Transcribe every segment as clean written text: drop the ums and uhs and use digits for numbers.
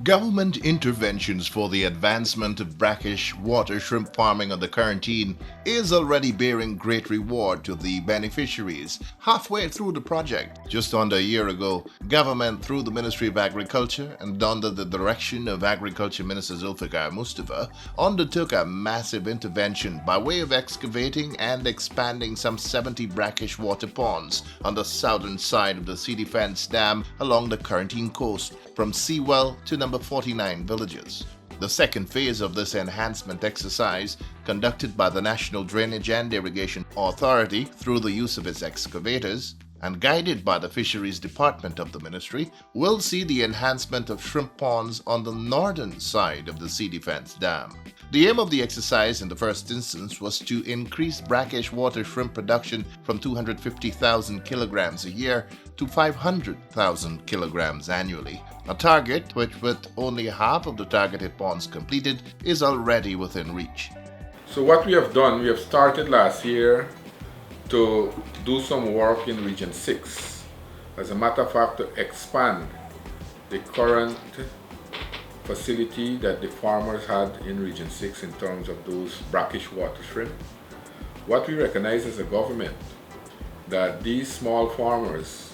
Government interventions for the advancement of brackish water shrimp farming on the Corentyne is already bearing great reward to the beneficiaries. Halfway through the project, just under a year ago, government through the Ministry of Agriculture and under the direction of Agriculture Minister Zulfikar Mustafa undertook a massive intervention by way of excavating and expanding some 70 brackish water ponds on the southern side of the Sea Defence Dam along the Corentyne coast from Seawell to number 49 villages. The second phase of this enhancement exercise, conducted by the National Drainage and Irrigation Authority through the use of its excavators and guided by the Fisheries Department of the Ministry, will see the enhancement of shrimp ponds on the northern side of the Sea Defence Dam. The aim of the exercise in the first instance was to increase brackish water shrimp production from 250,000 kilograms a year to 500,000 kilograms annually, a target which, with only half of the targeted ponds completed, is already within reach. So what we have done, we have started last year to do some work in Region 6. As a matter of fact, to expand the current facility that the farmers had in Region 6 in terms of those brackish water shrimp. What we recognize as a government, that these small farmers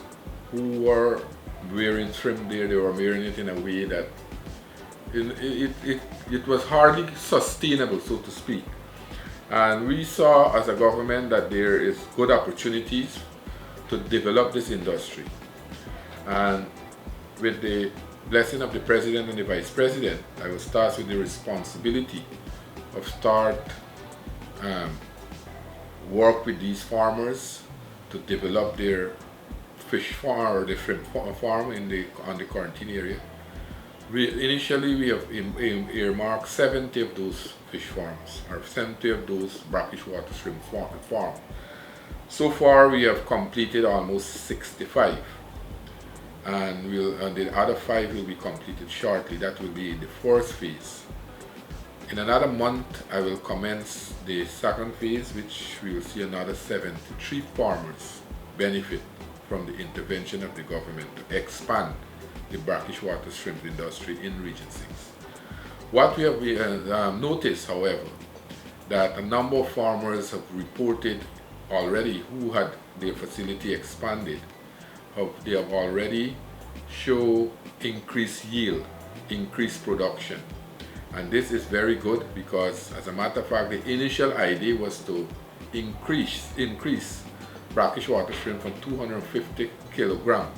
who were rearing shrimp there, they were rearing it in a way that it was hardly sustainable, so to speak. And we saw as a government that there is good opportunities to develop this industry. And with the blessing of the President and the Vice President, I was tasked with the responsibility of work with these farmers to develop their fish farm or the shrimp farm on the Corentyne area. Initially, we have earmarked 70 of those fish farms, or 70 of those brackish water shrimp farms. So far, we have completed almost 65. And the other 5 will be completed shortly. That will be in the first phase. In another month, I will commence the second phase, which we will see another 73 farmers benefit from the intervention of the government to expand the brackish water shrimp industry in Region 6. What we have noticed, however, that a number of farmers have reported already who had their facility expanded. They have already show increased yield, increased production. And this is very good because, as a matter of fact, the initial idea was to increase brackish water shrimp from 250 kilograms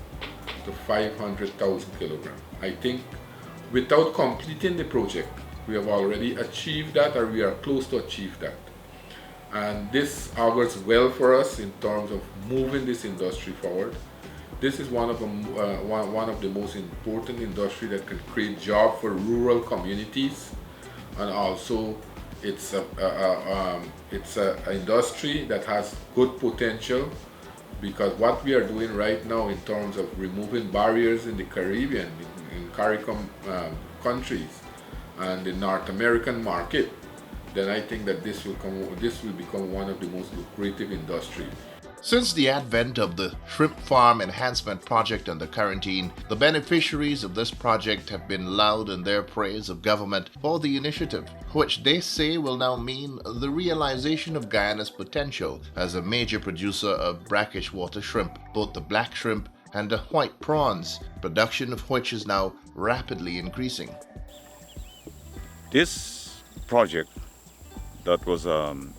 to 500,000 kilograms. I think without completing the project, we have already achieved that, or we are close to achieve that. And this augurs well for us in terms of moving this industry forward. This is one of the most important industry that can create jobs for rural communities, and also it's an industry that has good potential, because what we are doing right now in terms of removing barriers in the Caribbean, in CARICOM countries, and the North American market, then I think that this will become one of the most lucrative industries. Since the advent of the Shrimp Farm Enhancement Project on the Corentyne, the beneficiaries of this project have been loud in their praise of government for the initiative, which they say will now mean the realization of Guyana's potential as a major producer of brackish water shrimp, both the black shrimp and the white prawns, production of which is now rapidly increasing. This project that was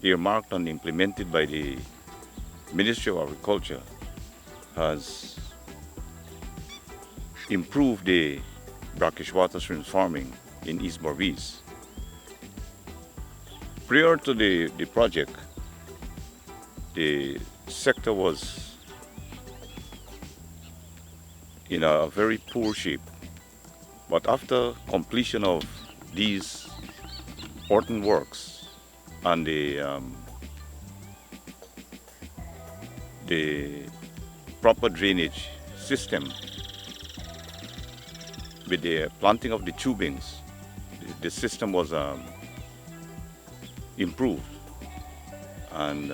earmarked and implemented by the Ministry of Agriculture has improved the brackish water shrimp farming in East Berbice. Prior to the project, the sector was in a very poor shape. But after completion of these earthen works and the proper drainage system with the planting of the tubings, the system was improved, and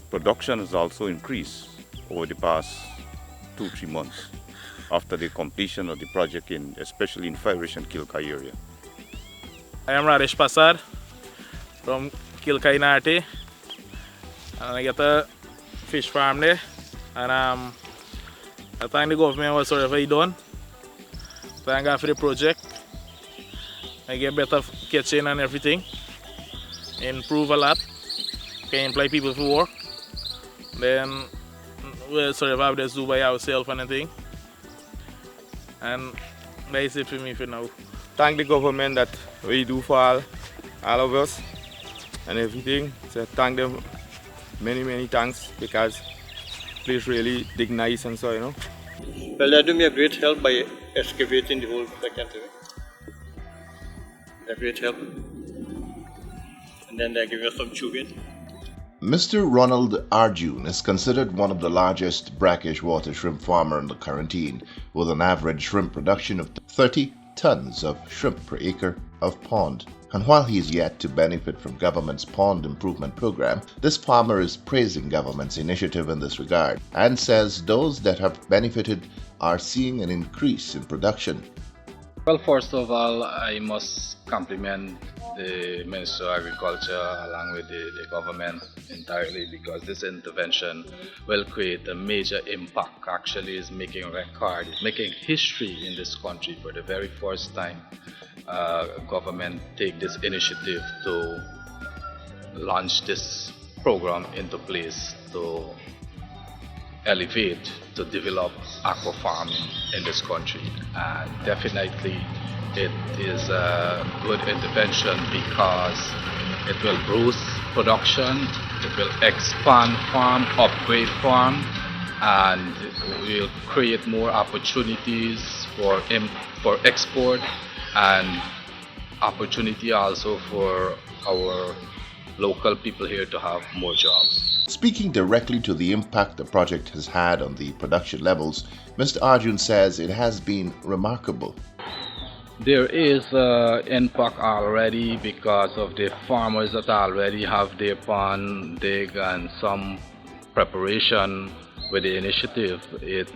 production has also increased over the past 2-3 months. after the completion of the project, especially in Firish and Kilkai area. I am Rajesh Pasad from Kilkai and I get a fish farm there, and I thank the government whatsoever he done. Thank God for the project. I get better kitchen and everything, improve a lot, can employ people for work. Then we'll sort of have this do by ourselves and everything. And that's it for me for now. Thank the government that we do for all of us and everything. So thank them many thanks, because place really dig nice and so, you know. Well, they do me a great help by excavating the whole cantilever. They're great help. And then they give us some tubing. Mr. Ronald Arjun is considered one of the largest brackish water shrimp farmer in the Corentyne, with an average shrimp production of 30 tons of shrimp per acre of pond. And while he is yet to benefit from government's pond improvement program, this farmer is praising government's initiative in this regard and says those that have benefited are seeing an increase in production. Well, first of all, I must compliment the Minister of Agriculture along with the government entirely, because this intervention will create a major impact. Actually, is making a record, is making history in this country. For the very first time, government take this initiative to launch this program into place to elevate, to develop aqua farming in this country. And definitely it is a good intervention because it will boost production, it will expand farm, upgrade farm, and will create more opportunities for export and opportunity also for our local people here to have more jobs. Speaking directly to the impact the project has had on the production levels, Mr. Arjun says it has been remarkable. There is impact already because of the farmers that already have their pond dig and some preparation with the initiative. It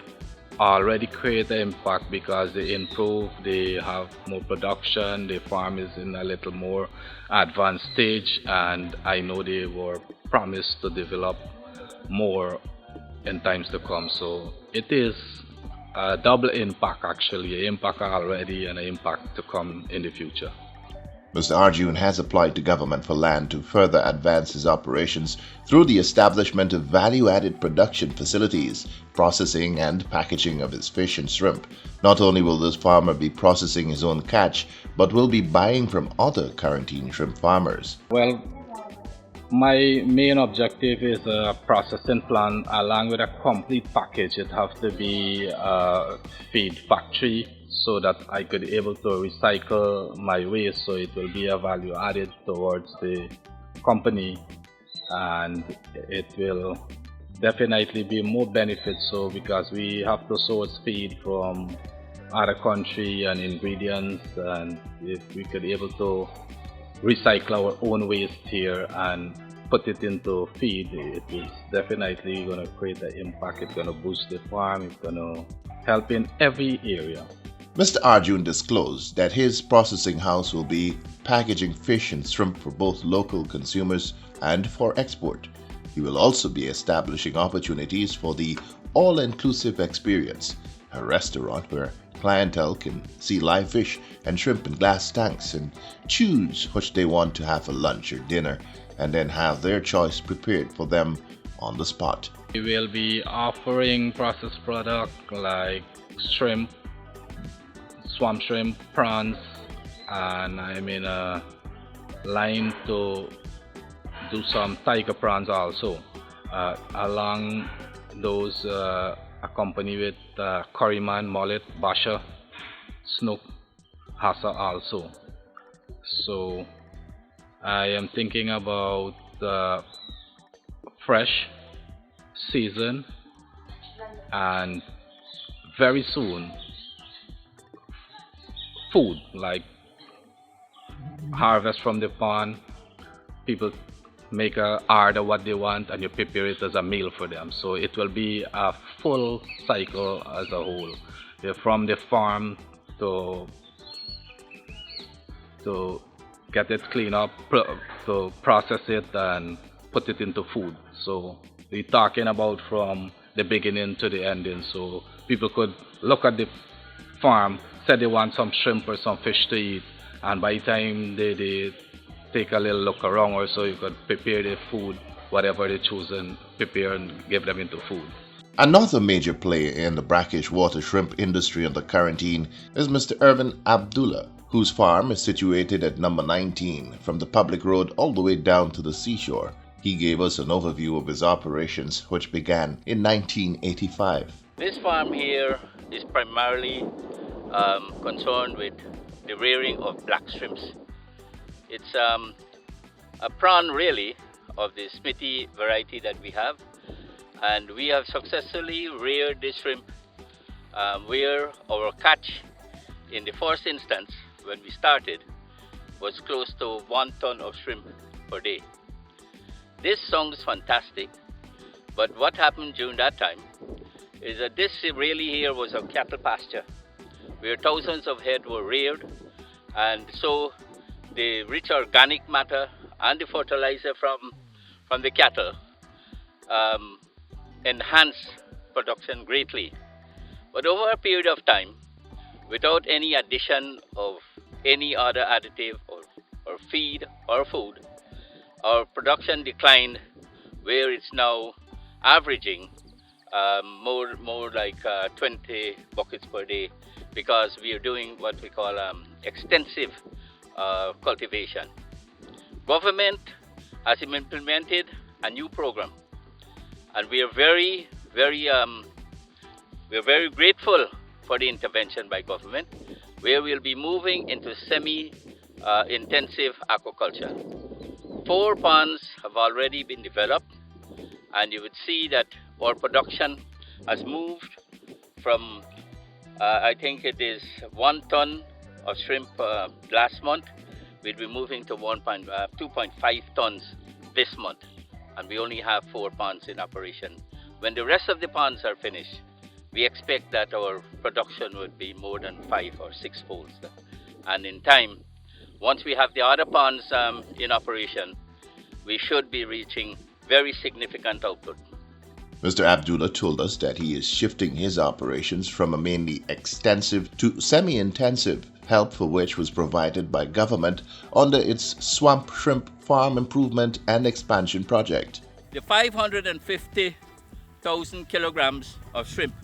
already create an impact because they improve, they have more production, the farm is in a little more advanced stage, and I know they were promised to develop more in times to come. So it is a double impact actually, an impact already and an impact to come in the future. Mr. Arjun has applied to government for land to further advance his operations through the establishment of value-added production facilities, processing and packaging of his fish and shrimp. Not only will this farmer be processing his own catch, but will be buying from other Corentyne shrimp farmers. Well, my main objective is a processing plant along with a complete package. It has to be a feed factory so that I could be able to recycle my waste, so it will be a value added towards the company, and it will definitely be more benefits. So because we have to source feed from other country and ingredients, and if we could be able to recycle our own waste here and put it into feed, it is definitely going to create an impact. It's going to boost the farm, it's going to help in every area. Mr. Arjun disclosed that his processing house will be packaging fish and shrimp for both local consumers and for export. He will also be establishing opportunities for the all-inclusive experience, a restaurant where clientele can see live fish and shrimp in glass tanks and choose which they want to have for lunch or dinner, and then have their choice prepared for them on the spot. We will be offering processed products like shrimp, swamp shrimp, prawns, and I'm in a line to do some tiger prawns also. Along those accompanied with curryman, mullet, basha, snook, hassa also. So I am thinking about fresh, season, and very soon food like harvest from the pond. People make a order what they want and you prepare it as a meal for them. So it will be a full cycle as a whole. from the farm to get it cleaned up, to process it and put it into food. So we're talking about from the beginning to the ending. So people could look at the farm, say they want some shrimp or some fish to eat, and by the time they take a little look around or so, you could prepare their food, whatever they choose, and prepare and give them into food. Another major player in the brackish water shrimp industry on the Corentyne is Mr. Irvin Abdullah, whose farm is situated at number 19 from the public road all the way down to the seashore. He gave us an overview of his operations, which began in 1985. This farm here is primarily concerned with the rearing of black shrimps. It's a prawn really of the Smithy variety that we have, and we have successfully reared this shrimp where our catch in the first instance when we started was close to 1 ton of shrimp per day. This sounds fantastic, but what happened during that time is that this really here was a cattle pasture where thousands of head were reared, and so the rich organic matter and the fertilizer from the cattle enhanced production greatly. But over a period of time, without any addition of any other additive or feed or food, our production declined, where it's now averaging more like 20 buckets per day, because we are doing what we call extensive cultivation. Government has implemented a new program, and we are very grateful for the intervention by government, where we'll be moving into semi-intensive aquaculture. 4 ponds have already been developed, and you would see that our production has moved from I think it is 1 ton of shrimp last month. We'll be moving to 2.5 tons this month, and we only have 4 ponds in operation. When the rest of the ponds are finished, we expect that our production would be more than 5 or 6 folds. And in time, once we have the other ponds in operation, we should be reaching very significant output. Mr. Abdullah told us that he is shifting his operations from a mainly extensive to semi-intensive, help for which was provided by government under its Swamp Shrimp Farm Improvement and Expansion Project. The 550,000 kilograms of shrimp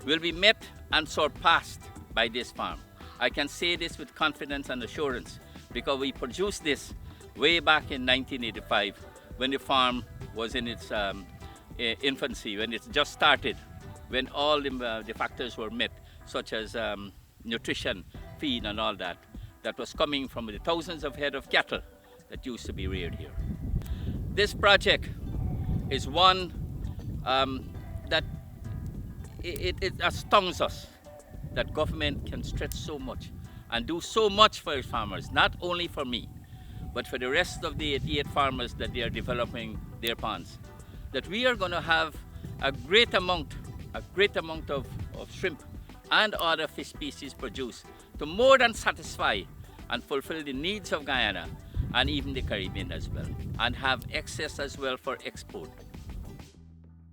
will be met and surpassed by this farm. I can say this with confidence and assurance because we produced this way back in 1985 when the farm was in its infancy, when it just started, when all the factors were met, such as nutrition, feed and all that was coming from the thousands of head of cattle that used to be reared here. This project is one that it astounds us that government can stretch so much and do so much for its farmers, not only for me, but for the rest of the 88 farmers that they are developing their ponds. That we are going to have a great amount of shrimp and other fish species produced to more than satisfy and fulfill the needs of Guyana and even the Caribbean as well, and have excess as well for export.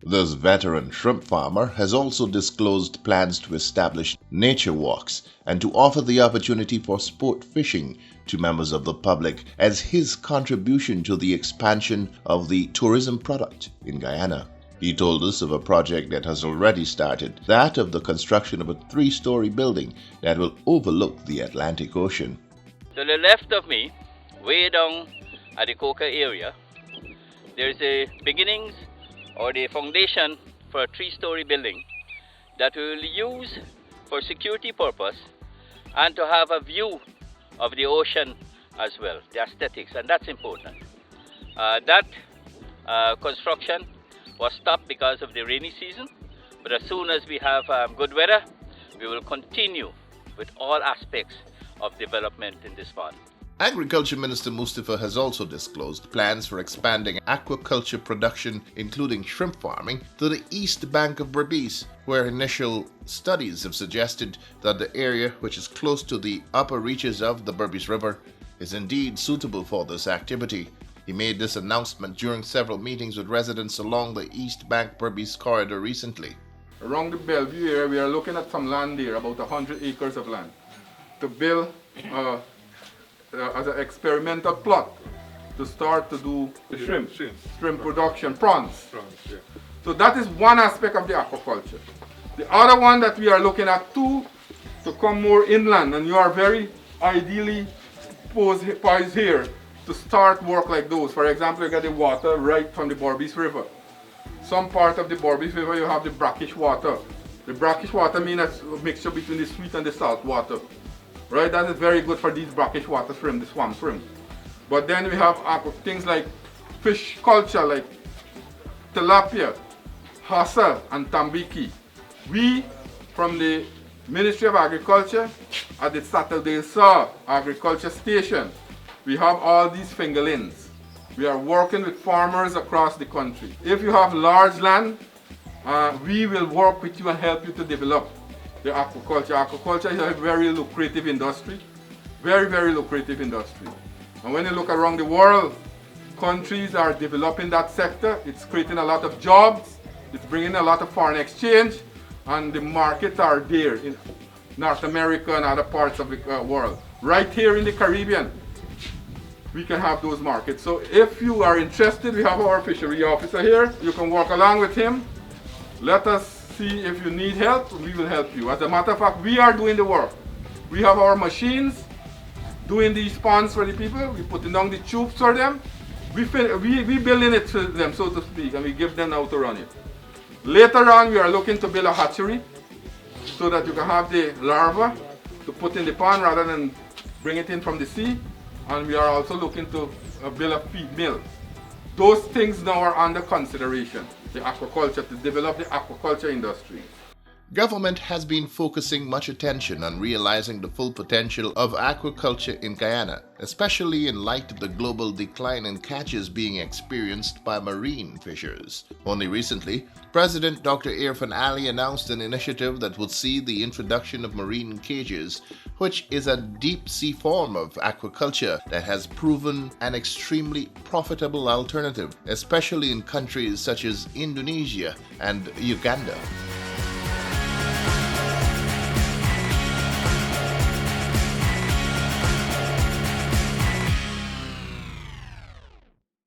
This veteran shrimp farmer has also disclosed plans to establish nature walks and to offer the opportunity for sport fishing to members of the public as his contribution to the expansion of the tourism product in Guyana. He told us of a project that has already started, that of the construction of a 3-story building that will overlook the Atlantic Ocean. To the left of me, way down at the Coca area, there's a beginnings or the foundation for a 3-story building that we will use for security purpose and to have a view of the ocean as well, the aesthetics, and that's important. That construction was stopped because of the rainy season, but as soon as we have good weather, we will continue with all aspects of development in this pond. Agriculture Minister Mustafa has also disclosed plans for expanding aquaculture production, including shrimp farming, to the east bank of Berbice, where initial studies have suggested that the area, which is close to the upper reaches of the Berbice River, is indeed suitable for this activity. He made this announcement during several meetings with residents along the East Bank Berbice corridor recently. Around the Bellevue area, we are looking at some land there, about 100 acres of land, to build as an experimental plot to start to do the shrimp production, prawns. Yeah. So that is one aspect of the aquaculture. The other one that we are looking at too, to come more inland, and you are very ideally poised here to start work like those. For example, you get the water right from the Berbice River. Some part of the Berbice River you have the brackish water. The brackish water means a mixture between the sweet and the salt water. Right, that is very good for these brackish water shrimp, the swamp shrimp. But then we have things like fish culture, like tilapia, hasa, and tambiki. We, from the Ministry of Agriculture, at the Saturday Saw Agriculture Station, we have all these fingerlings. We are working with farmers across the country. If you have large land, we will work with you and help you to develop the aquaculture. Aquaculture is a very lucrative industry, very, very lucrative industry. And when you look around the world, countries are developing that sector. It's creating a lot of jobs, it's bringing a lot of foreign exchange, and the markets are there in North America and other parts of the world. Right here in the Caribbean, we can have those markets. So if you are interested, we have our fishery officer here. You can work along with him. Let us see if you need help, we will help you. As a matter of fact, we are doing the work. We have our machines doing these ponds for the people. We putting down the tubes for them. We building it for them, so to speak, and we give them how to run it. Later on, we are looking to build a hatchery so that you can have the larva to put in the pond rather than bring it in from the sea. And we are also looking to build a feed mill. Those things now are under consideration, the aquaculture, to develop the aquaculture industry. Government has been focusing much attention on realizing the full potential of aquaculture in Guyana, especially in light of the global decline in catches being experienced by marine fishers. Only recently, President Dr. Irfan Ali announced an initiative that would see the introduction of marine cages, which is a deep-sea form of aquaculture that has proven an extremely profitable alternative, especially in countries such as Indonesia and Uganda.